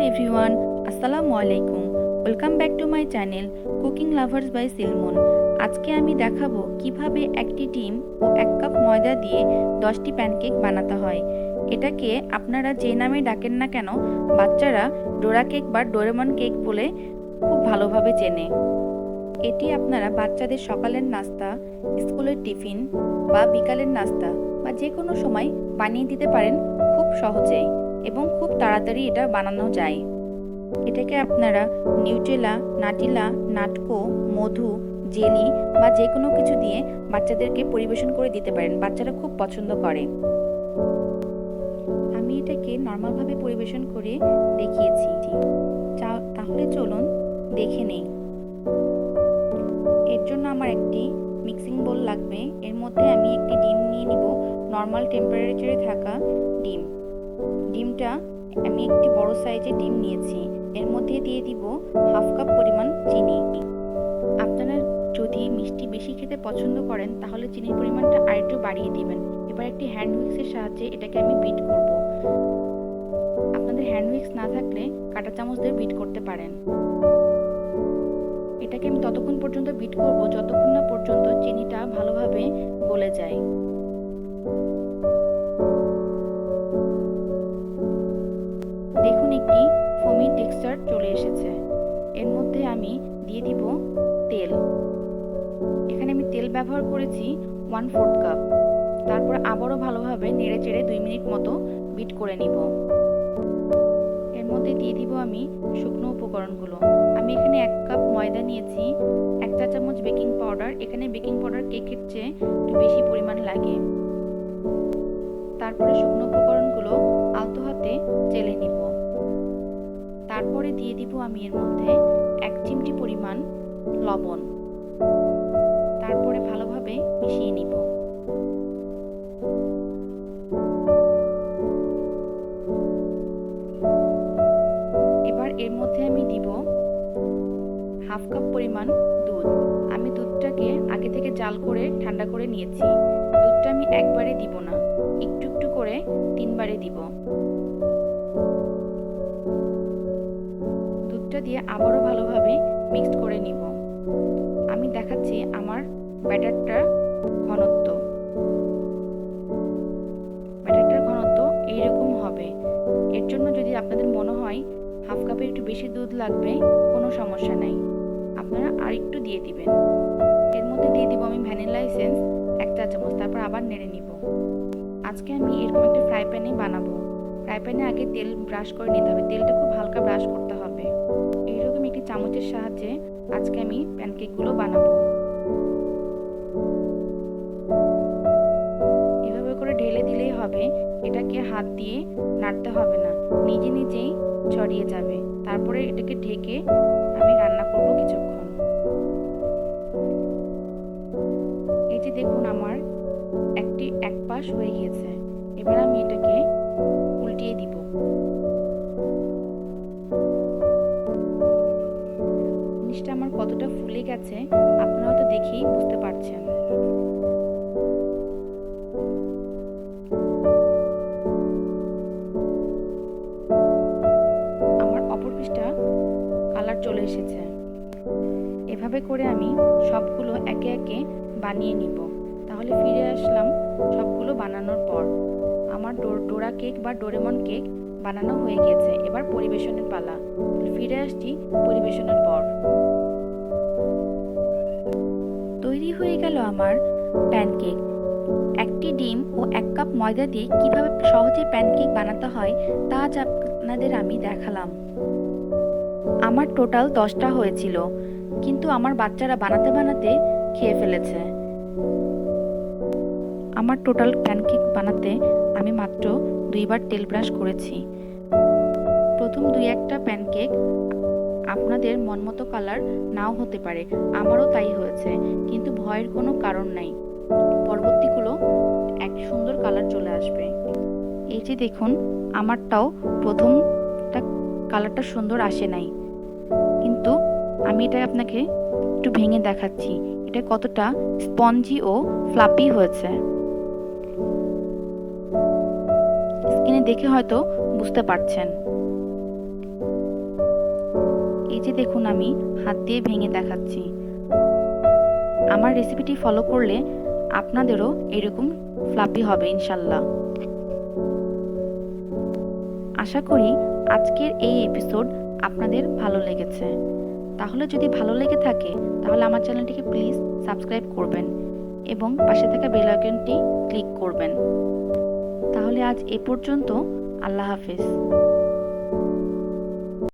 Everyone, আসসালামু আলাইকুম। Welcome back to my channel cooking lovers by Silmon. আজকে আমি দেখাবো কিভাবে একটি ডিম ও 1 কাপ ময়দা দিয়ে 10টি প্যানকেক বানাতে হয়। এটাকে আপনারা যে নামে ডাকেন না কেন, বাচ্চারা ডোরা কেক বা ডোরেমন কেক বলে খুব ভালোভাবে চেনে। এটি আপনারা বাচ্চাদের সকালের নাস্তা, স্কুলের টিফিন বা বিকালের নাস্তা বা যে কোনো সময় বানিয়ে দিতে পারেন খুব সহজেই এবং খুব তাড়াতাড়ি এটা বানানো যায়। এটাকে আপনারা নিউটেলা, নাটিলা, নাটকো, মধু, জেলি বা যে কোনো কিছু দিয়ে বাচ্চাদেরকে পরিবেশন করে দিতে পারেন। বাচ্চারা খুব পছন্দ করে। আমি এটাকে নর্মালভাবে পরিবেশন করে দেখিয়েছি। তাহলে চলুন দেখে নেই। এর জন্য আমার একটি মিক্সিং বোল লাগবে। এর মধ্যে আমি একটি ডিম নিয়ে নিব, নর্মাল টেম্পারেচারে থাকা ডিমটা আমি একটি বড় সাইজের ডিম নিয়েছি। এর মধ্যে দিয়ে দিব 1/2 কাপ পরিমাণ চিনি। আপনারা যদি মিষ্টি বেশি খেতে পছন্দ করেন তাহলে চিনির পরিমাণটা আরেকটু বাড়িয়ে দিবেন। এবার একটি হ্যান্ড হুইক্সের সাহায্যে এটাকে আমি বিট করব। আপনাদের হ্যান্ড হুইক্স না থাকলে কাঁটা চামচ দিয়ে বিট করতে পারেন। এটাকে আমি ততক্ষণ পর্যন্ত বিট করব যতক্ষণ না পর্যন্ত চিনিটা ভালোভাবে গলে যায়। দেখুন একটি ফোমি টেক্সচার চলে এসেছে। এর মধ্যে আমি দিয়ে দিব তেল। এখানে আমি তেল ব্যবহার করেছি 1/4 কাপ। তারপর আবারও ভালোভাবে নেড়ে চেড়ে 2 মিনিট মতো বিট করে নিব। এর মধ্যে দিয়ে দিব আমি শুকনো উপকরণগুলো। আমি এখানে 1 কাপ ময়দা নিয়েছি, 1 চা চামচ বেকিং পাউডার। এখানে বেকিং পাউডার কেকের চেয়ে একটু বেশি পরিমাণ লাগে। তারপরে শুকনো উপকরণগুলো আলতো হাতে চেলে নিব। তারপরে দিয়ে দিব আমি এর মধ্যে 1 চিমটি পরিমাণ লবণ। তারপরে ভালোভাবে মিশিয়ে নিব। এবার এর মধ্যে আমি দিব 1/2 কাপ পরিমাণ দুধ। আমি দুধটাকে আগে থেকে জাল করে ঠান্ডা করে নিয়েছি। দুধটা আমি একবারে দিব না, একটু একটু করে 3 বারে দিব। দুধটা দিয়ে আবারও ভালোভাবে মিক্সড করে নিব। আমি দেখাচ্ছি আমার ব্যাটারটার ঘনত্ব। ব্যাটারটার ঘনত্ব এইরকম হবে। এর জন্য যদি আপনাদের মনে হয় 1/2 কাপের একটু বেশি দুধ লাগবে, কোনো সমস্যা নাই, আপনারা আর একটু দিয়ে দিবেন। এর মধ্যে দিয়ে দিব আমি ভ্যানিলা এসেন্স 1 চা চামচ। তারপর আবার নেড়ে নিব। আজকে আমি এরকম একটা ফ্রাই প্যানে বানাবো। ফ্রাই প্যানে আগে তেল ব্রাশ করে নিতে হবে। তেলটা খুব হালকা ব্রাশ করতে হবে। এইরকম একটি চামচের সাহায্যে আজকে আমি প্যানকেকগুলো বানাবো। এভাবে করে ঢেলে দিলেই হবে। এটাকে হাত দিয়ে নাড়তে হবে না, নিজে নিজেই ছড়িয়ে যাবে। তারপরে এটাকে ঢেকে আমি রান্না করব কিছুক্ষণ। এই যে দেখুন আমার এক পাশ হয়ে গিয়েছে। এবার আমি এটাকে উল্টিয়ে দিব। জিনিসটা আমার কতটা ফুলে গেছে আপনারা হয়তো দেখেই বুঝতে পারছেন। আমার অপর পিঠটা কালার চলে এসেছে। এভাবে করে আমি সবগুলো একে একে বানিয়ে নিব। তাহলে ফিরে আসলাম সবগুলো বানানোর পর। আমার ডোরা কেক বা ডোরেমন কেক বানানো হয়ে গেছে। এবার পরিবেশনের পালা। ফিরে আসছি পরিবেশনের পর। তৈরি হয়ে গেল আমার প্যানকেক। একটি ডিম ও 1 কাপ ময়দা দিয়ে কিভাবে সহজে প্যানকেক বানাতে হয় তা আজ আপনাদের আমি দেখালাম। আমার টোটাল 10টা হয়েছিল, কিন্তু আমার বাচ্চারা বানাতে বানাতে খেয়ে ফেলেছে। আমার টোটাল প্যানকেক বানাতে আমি মাত্র 2 বার তেল ব্রাশ করেছি। প্রথম 2-1টা প্যানকেক আপনাদের মনমতো কালার নাও হতে পারে, আমারও তাই হয়েছে, কিন্তু ভয়ের কোনো কারণ নাই। পরবর্তীগুলো এক সুন্দর কালার চলে আসবে। এই যে দেখুন আমারটাও প্রথমটা কালারটা সুন্দর আসে নাই, কিন্তু আমি এটা আপনাকে একটু ভেঙে দেখাচ্ছি এটা কতটা স্পঞ্জি ও ফ্লাপি হয়েছে। স্কিনে দেখে হয়তো বুঝতে পারছেন। এই যে দেখুন আমি হাত দিয়ে ভেঙে দেখাচ্ছি। আমার রেসিপিটি ফলো করলে আপনাদেরও এরকম ফ্লাফি হবে ইনশাল্লাহ। আশা করি আজকের এই এপিসোড আপনাদের ভালো লেগেছে। তাহলে যদি ভালো লেগে থাকে তাহলে আমার চ্যানেলটিকে প্লিজ সাবস্ক্রাইব করবেন এবং পাশে থাকা বেল আইকনটি ক্লিক করবেন। তাহলে আজ এ পর্যন্ত, আল্লাহ হাফেজ।